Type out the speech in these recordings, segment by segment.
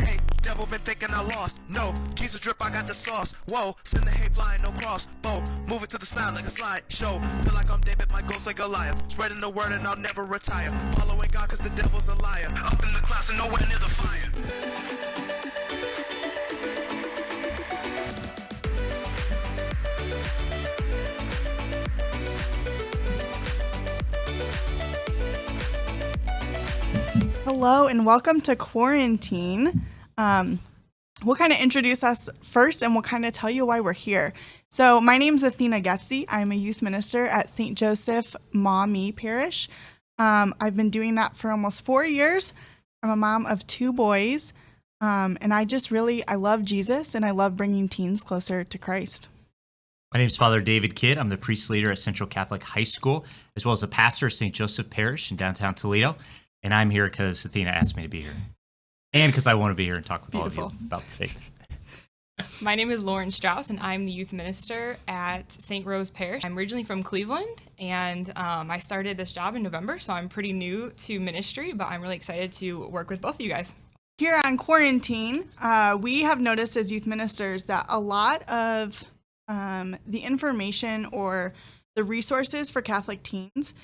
Hey, devil been thinking I lost. No, Jesus drip, I got the sauce. Whoa, send the hate flying, no cross. Boom, move it to the side like a slide show. Feel like I'm David, my ghost like Goliath. Spreading the word and I'll never retire. Following God cause the devil's a liar. Up in the clouds and nowhere near the fire. Hello and welcome to QuaranTEEN. We'll kind of introduce us first and we'll kind of tell you why we're here. So my name's Athena Getzi. I'm a youth minister at St. Joseph Maumee Parish. I've been doing that for almost 4 years. I'm a mom of 2 boys, and I love Jesus and I love bringing teens closer to Christ. My name is Father David Kidd. I'm the priest leader at Central Catholic High School, as well as a pastor of St. Joseph Parish in downtown Toledo. And I'm here because Athena asked me to be here. And because I want to be here and talk with all of you about the faith. My name is Lauren Strauss, and I'm the youth minister at St. Rose Parish. I'm originally from Cleveland, and I started this job in November, so I'm pretty new to ministry, but I'm really excited to work with both of you guys. Here on QuaranTEEN, we have noticed as youth ministers that a lot of the information or the resources for Catholic teens,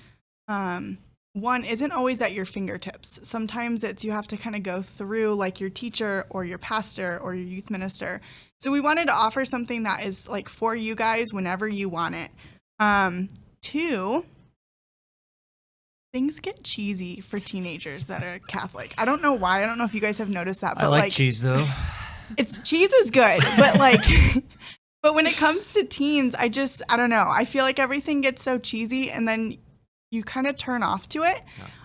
one isn't always at your fingertips. Sometimes you have to kind of go through like your teacher or your pastor or your youth minister. So we wanted to offer something that is like for you guys whenever you want it. 2, things get cheesy for teenagers that are Catholic. I don't know why. I don't know if you guys have noticed that, but I like cheese though. Cheese is good, but like, but when it comes to teens, I don't know. I feel like everything gets so cheesy and then you kind of turn off to it.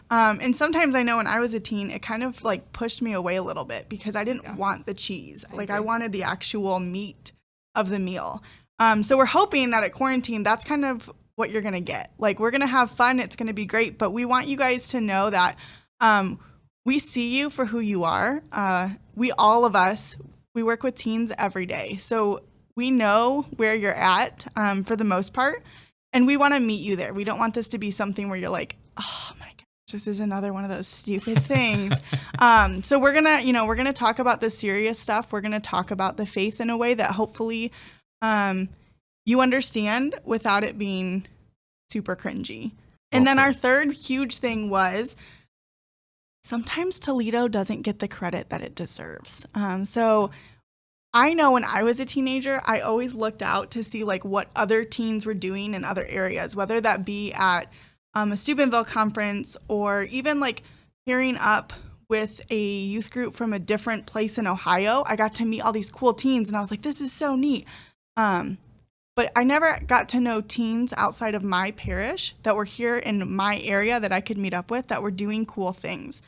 Yeah. And sometimes I know when I was a teen, it kind of like pushed me away a little bit because I didn't want the cheese. I wanted the actual meat of the meal. So we're hoping that at QuaranTEEN, that's kind of what you're going to get. Like, we're going to have fun. It's going to be great. But we want you guys to know that we see you for who you are. All of us, we work with teens every day. So we know where you're at for the most part. And we want to meet you there. We don't want this to be something where you're like, oh my gosh, this is another one of those stupid things. So we're gonna talk about the serious stuff. We're gonna talk about the faith in a way that hopefully you understand without it being super cringy. And then our third huge thing was sometimes Toledo doesn't get the credit that it deserves. So I know when I was a teenager, I always looked out to see like what other teens were doing in other areas, whether that be at a Steubenville conference or even like pairing up with a youth group from a different place in Ohio. I got to meet all these cool teens and I was like, this is so neat. But I never got to know teens outside of my parish that were here in my area that I could meet up with that were doing cool things.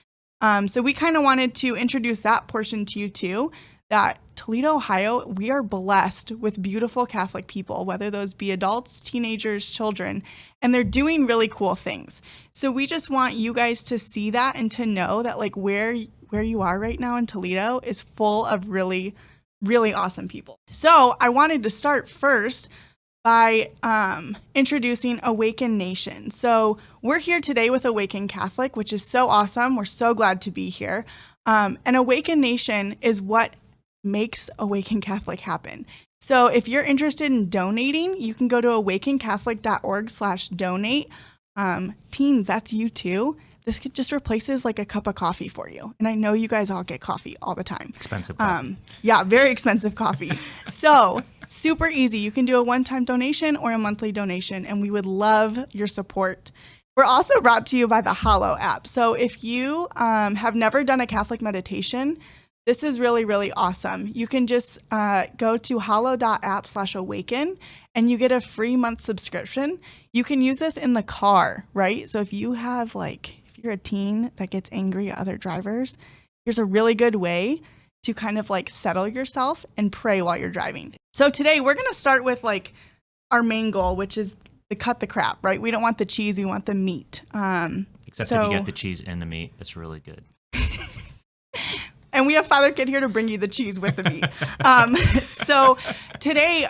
So we kind of wanted to introduce that portion to you too. That Toledo, Ohio, we are blessed with beautiful Catholic people, whether those be adults, teenagers, children, and they're doing really cool things. So we just want you guys to see that and to know that like where you are right now in Toledo is full of really, really awesome people. So I wanted to start first by introducing AWAKEN Nation. So we're here today with AWAKEN Catholic, which is so awesome. We're so glad to be here. And AWAKEN Nation is what makes AWAKEN Catholic happen. So if you're interested in donating, you can go to awakencatholic.org/donate. Teens, that's you too. This just replaces like a cup of coffee for you. And I know you guys all get coffee all the time. Expensive coffee. Yeah, very expensive coffee. So super easy. You can do a one-time donation or a monthly donation, and we would love your support. We're also brought to you by the Hallow app. So if you have never done a Catholic meditation, this is really, really awesome. You can just go to hallow.app/awaken and you get a free month subscription. You can use this in the car, right? So if you're a teen that gets angry at other drivers, here's a really good way to kind of like settle yourself and pray while you're driving. So today we're going to start with like our main goal, which is to cut the crap, right? We don't want the cheese, we want the meat. Except if you get the cheese and the meat, it's really good. And we have Father Kid here to bring you the cheese with the meat. So today,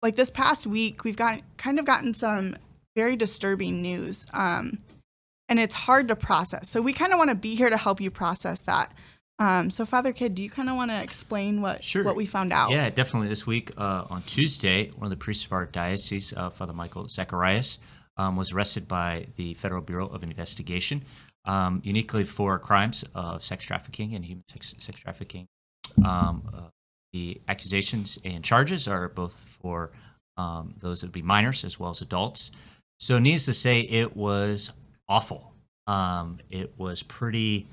like this past week, we've gotten some very disturbing news. And it's hard to process. So we kind of want to be here to help you process that. So Father Kidd, do you kind of want to explain what we found out? Yeah, definitely. This week on Tuesday, one of the priests of our diocese, Father Michael Zacharias, was arrested by the Federal Bureau of Investigation, uniquely for crimes of sex trafficking and human sex trafficking. The accusations and charges are both for those that would be minors as well as adults. So needless to say, it was awful. It was pretty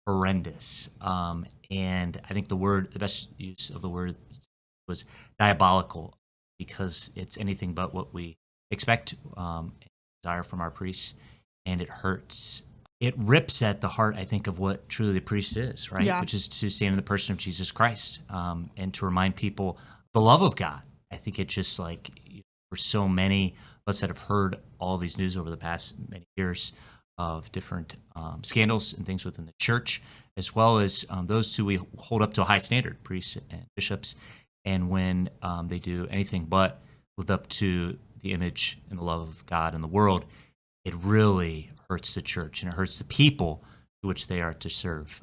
horrendous. And I think the best use of the word was diabolical, because it's anything but what we expect and desire from our priests, and it hurts. It rips at the heart, I think, of what truly the priest is, right? Yeah. Which is to stand in the person of Jesus Christ, and to remind people the love of God. I think it just for so many of us that have heard all these news over the past many years of different scandals and things within the church, as well as those who we hold up to a high standard, priests and bishops, and when they do anything but live up to the image and the love of God in the world, it really hurts the church, and it hurts the people to which they are to serve.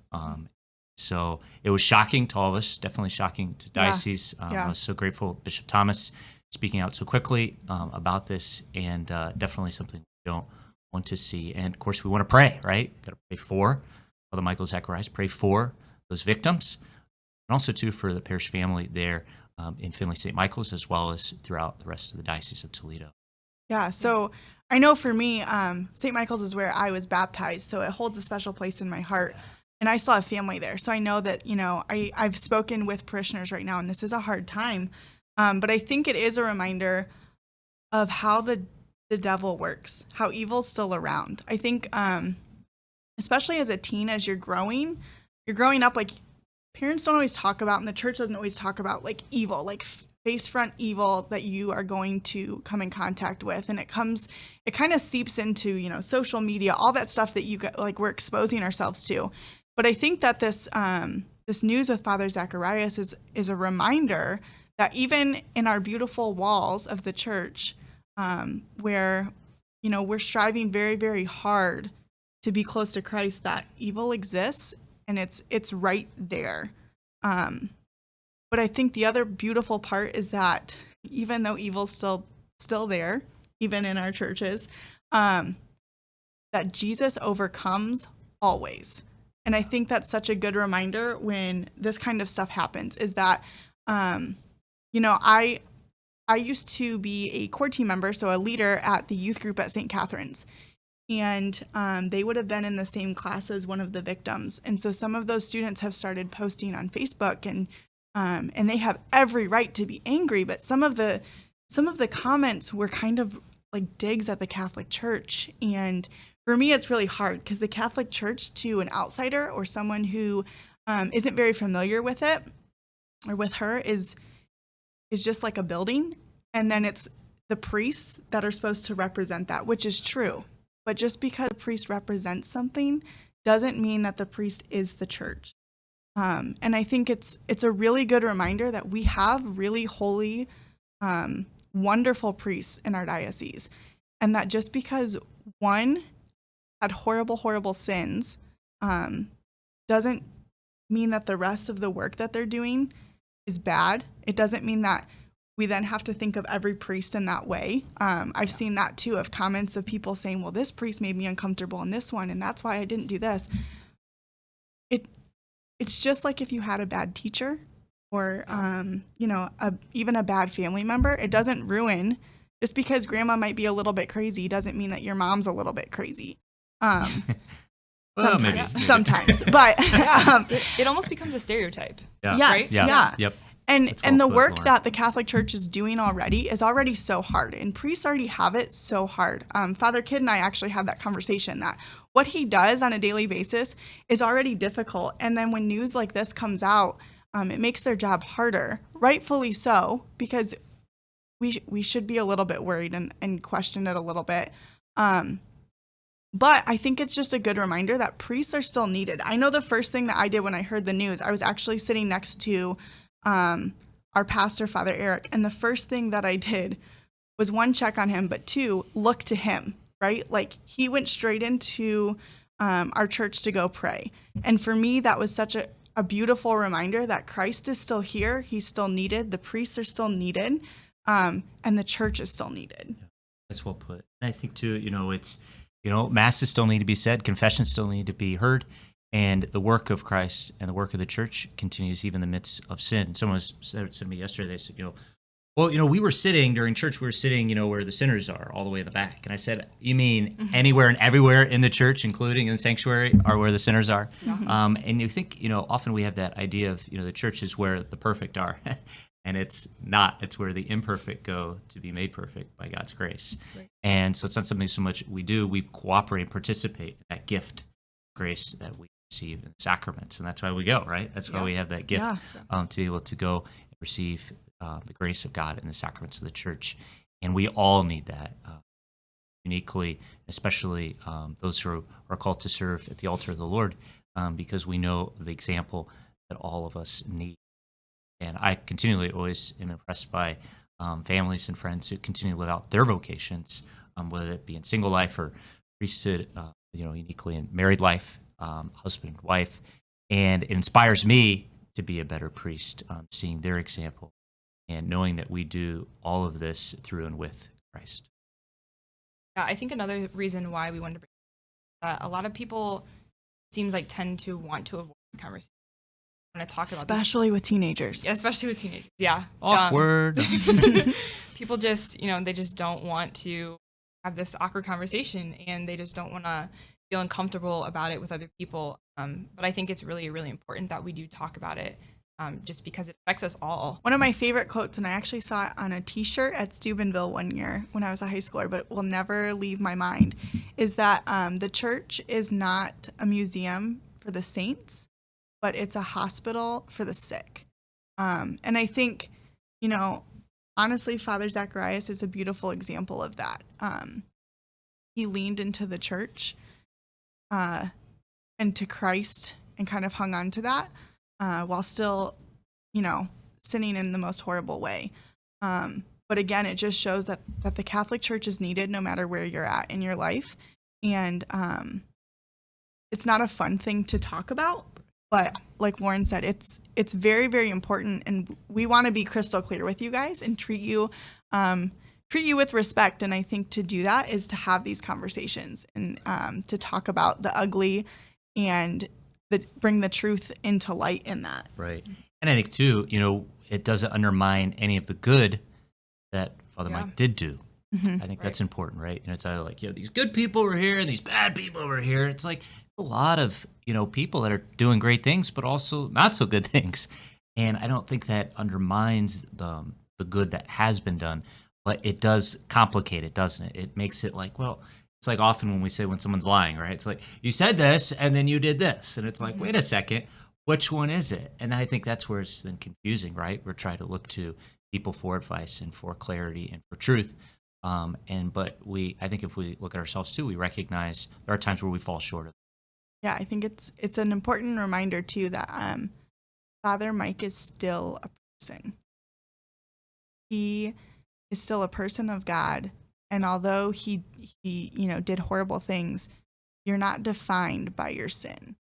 So it was shocking to all of us, definitely shocking to diocese. I was so grateful Bishop Thomas speaking out so quickly about this, and definitely something we don't want to see. And of course, we want to pray, right? Got to pray for Father Michael Zacharias, pray for those victims, and also too for the parish family there in Finley St. Michael's, as well as throughout the rest of the Diocese of Toledo. Yeah, so I know for me, St. Michael's is where I was baptized, so it holds a special place in my heart. And I still have family there, so I know that, I've spoken with parishioners right now, and this is a hard time. But I think it is a reminder of how the devil works, how evil's still around. I think, especially as a teen, as you're growing up, parents don't always talk about, and the church doesn't always talk about, evil, face front evil that you are going to come in contact with. And it kind of seeps into, social media, all that stuff that we're exposing ourselves to. But I think that this news with Father Zacharias is a reminder that even in our beautiful walls of the church, where, we're striving very, very hard to be close to Christ, that evil exists, and it's right there. But I think the other beautiful part is that even though evil's still there, even in our churches, that Jesus overcomes always. And I think that's such a good reminder when this kind of stuff happens, is that, I used to be a core team member, so a leader at the youth group at St. Catherine's. And they would have been in the same class as one of the victims. And so some of those students have started posting on Facebook, and they have every right to be angry. But some of the comments were kind of like digs at the Catholic Church. And for me, it's really hard, because the Catholic Church, to an outsider or someone who isn't very familiar with it or with her, is just like a building. And then it's the priests that are supposed to represent that, which is true. But just because a priest represents something doesn't mean that the priest is the church. And I think it's a really good reminder that we have really holy, wonderful priests in our diocese. And that just because one had horrible, horrible sins, doesn't mean that the rest of the work that they're doing is bad. It doesn't mean that we then have to think of every priest in that way. I've seen that too, of comments of people saying, well, this priest made me uncomfortable in this one, and that's why I didn't do this. It's just like if you had a bad teacher or, even a bad family member. It doesn't ruin, just because grandma might be a little bit crazy doesn't mean that your mom's a little bit crazy. Well, sometimes, but It almost becomes a stereotype. Yeah. yes, Right? yeah. Yep. And the work that the Catholic Church is doing is already so hard, and priests already have it so hard. Father Kidd and I actually had that conversation, that what he does on a daily basis is already difficult. And then when news like this comes out, it makes their job harder, rightfully so, because we should be a little bit worried and question it a little bit. But I think it's just a good reminder that priests are still needed. I know the first thing that I did when I heard the news, I was actually sitting next to our pastor, Father Eric, and the first thing that I did was, one, check on him, but two, look to him, right? Like, he went straight into our church to go pray. And for me, that was such a beautiful reminder that Christ is still here. He's still needed. The priests are still needed. And the church is still needed. That's well put. And I think too, it's, masses still need to be said, confessions still need to be heard, and the work of Christ and the work of the church continues even in the midst of sin. Someone said to me yesterday, they said, we were sitting during church, where the sinners are, all the way in the back. And I said, you mean anywhere and everywhere in the church, including in the sanctuary, are where the sinners are? And you think, often we have that idea of, the church is where the perfect are. And it's not. It's where the imperfect go to be made perfect by God's grace. Right. And so it's not something so much we do. We cooperate and participate in that gift of grace that we receive in the sacraments. And that's why we go, right? That's why we have that gift to be able to go and receive the grace of God in the sacraments of the church. And we all need that uniquely, especially those who are called to serve at the altar of the Lord, because we know the example that all of us need. And I continually always am impressed by families and friends who continue to live out their vocations, whether it be in single life or priesthood, uniquely in married life, husband and wife. And it inspires me to be a better priest, seeing their example and knowing that we do all of this through and with Christ. Yeah, I think another reason why we wanted to bring a lot of people, seems like, tend to want to avoid this conversation. Want to talk about especially with teenagers. Yeah, especially with teenagers. Yeah. Awkward. People just, they just don't want to have this awkward conversation, and they just don't want to feel uncomfortable about it with other people. But I think it's really, really important that we do talk about it, just because it affects us all. One of my favorite quotes, and I actually saw it on a t-shirt at Steubenville one year when I was a high schooler, but it will never leave my mind, is that the church is not a museum for the saints, but it's a hospital for the sick. And I think, honestly, Father Zacharias is a beautiful example of that. He leaned into the church and to Christ and kind of hung on to that while still, sinning in the most horrible way. But again, it just shows that the Catholic Church is needed no matter where you're at in your life. And it's not a fun thing to talk about. But like Lauren said, it's very, very important, and we want to be crystal clear with you guys and treat you with respect. And I think to do that is to have these conversations and to talk about the ugly and bring the truth into light in that. Right. And I think too, it doesn't undermine any of the good that Father Mike did do. Mm-hmm. I think that's important, right? It's either like, these good people over here and these bad people over here. It's like a lot of, people that are doing great things, but also not so good things. And I don't think that undermines the good that has been done, but it does complicate it, doesn't it? It makes it like, it's like often when we say when someone's lying, right? It's like, you said this and then you did this. And it's like, wait a second, which one is it? And I think that's where it's then confusing, right? We're trying to look to people for advice and for clarity and for truth. But I think if we look at ourselves too, we recognize there are times where we fall short of it. Yeah, I think it's an important reminder too that Father Mike is still a person. He is still a person of God, and although he did horrible things, you're not defined by your sin.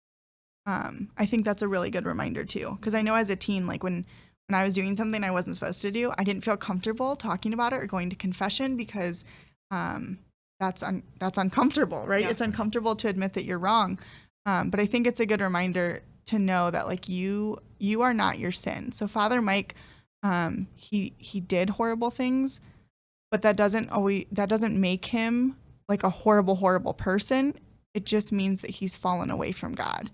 I think that's a really good reminder too, because I know as a teen, like when I was doing something I wasn't supposed to do, I didn't feel comfortable talking about it or going to confession because that's uncomfortable, right? Yeah. It's uncomfortable to admit that you're wrong. But I think it's a good reminder to know that like you are not your sin. So Father Mike, he did horrible things, but that doesn't make him like a horrible person. It just means that he's fallen away from God.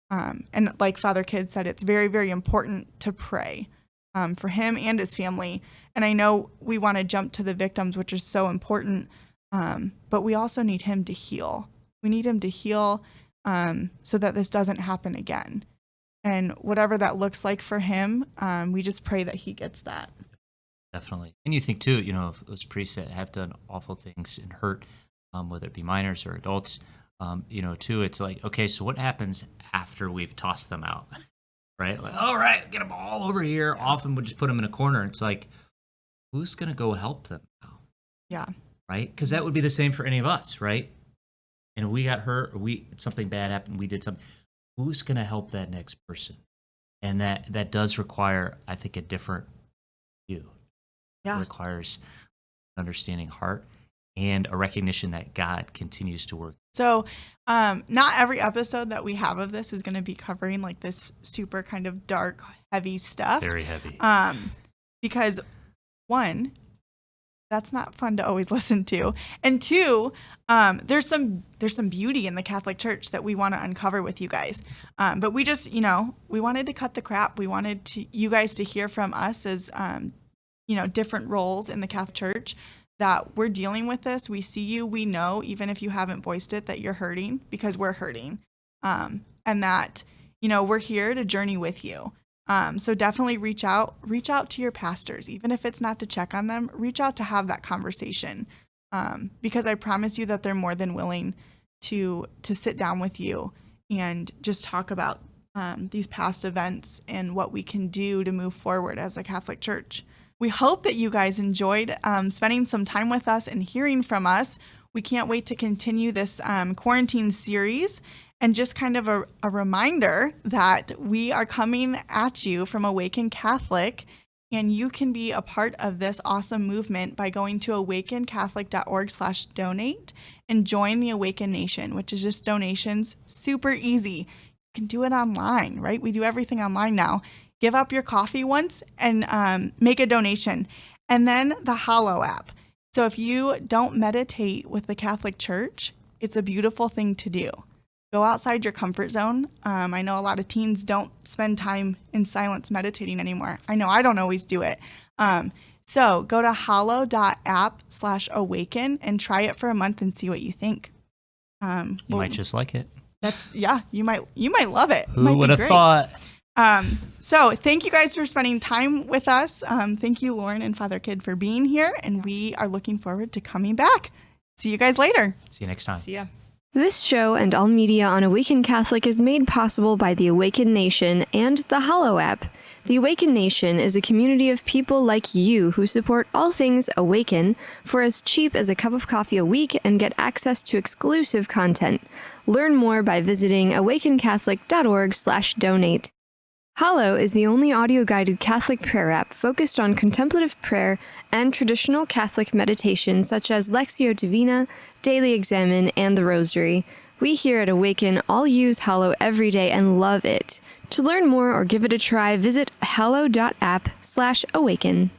And like Father Kidd said, it's very, very important to pray for him and his family. And I know we want to jump to the victims, which is so important, but we also need him to heal. We need him to heal so that this doesn't happen again. And whatever that looks like for him, we just pray that he gets that. Definitely. And you think too, of those priests that have done awful things and hurt, whether it be minors or adults, too, it's like, okay, so what happens after we've tossed them out? Right? Like, all right, get them all over here. Often we'll just put them in a corner. It's like, who's going to go help them now? Yeah. Right? Because that would be the same for any of us, right? And if we got hurt or something bad happened, we did something, who's going to help that next person? And that does require, I think, a different view. Yeah. It requires understanding heart and a recognition that God continues to work. So not every episode that we have of this is going to be covering like this super kind of dark, heavy stuff. Very heavy. Because one, that's not fun to always listen to. And two, there's some beauty in the Catholic Church that we want to uncover with you guys. But we just, we wanted to cut the crap. We wanted you guys to hear from us as, different roles in the Catholic Church, that we're dealing with this. We see you, we know, even if you haven't voiced it, that you're hurting because we're hurting. And that, we're here to journey with you. So definitely reach out to your pastors, even if it's not to check on them, reach out to have that conversation. Because I promise you that they're more than willing to sit down with you and just talk about these past events and what we can do to move forward as a Catholic Church. We hope that you guys enjoyed spending some time with us and hearing from us. We can't wait to continue this quarantine series. And just kind of a reminder that we are coming at you from Awaken Catholic, and you can be a part of this awesome movement by going to awakencatholic.org/donate and join the Awaken Nation, which is just donations, super easy. You can do it online, right? We do everything online now. Give up your coffee once and make a donation. And then the Hallow app. So if you don't meditate with the Catholic Church, it's a beautiful thing to do. Go outside your comfort zone. I know a lot of teens don't spend time in silence meditating anymore. I know I don't always do it. So go to hallow.app/awaken and try it for a month and see what you think. You might just like it. You might love it. Who would have thought? So thank you guys for spending time with us. Thank you, Lauren and Father Kid, for being here, and we are looking forward to coming back. See you guys later. See you next time. See ya. This show and all media on Awaken Catholic is made possible by the Awaken Nation and the Hallow app. The Awaken Nation is a community of people like you who support all things Awaken for as cheap as a cup of coffee a week and get access to exclusive content. Learn more by visiting awakencatholic.org/donate. Hallow is the only audio-guided Catholic prayer app focused on contemplative prayer and traditional Catholic meditation such as Lectio Divina, Daily Examen, and the Rosary. We here at Awaken all use Hallow every day and love it. To learn more or give it a try, visit hallow.app/awaken.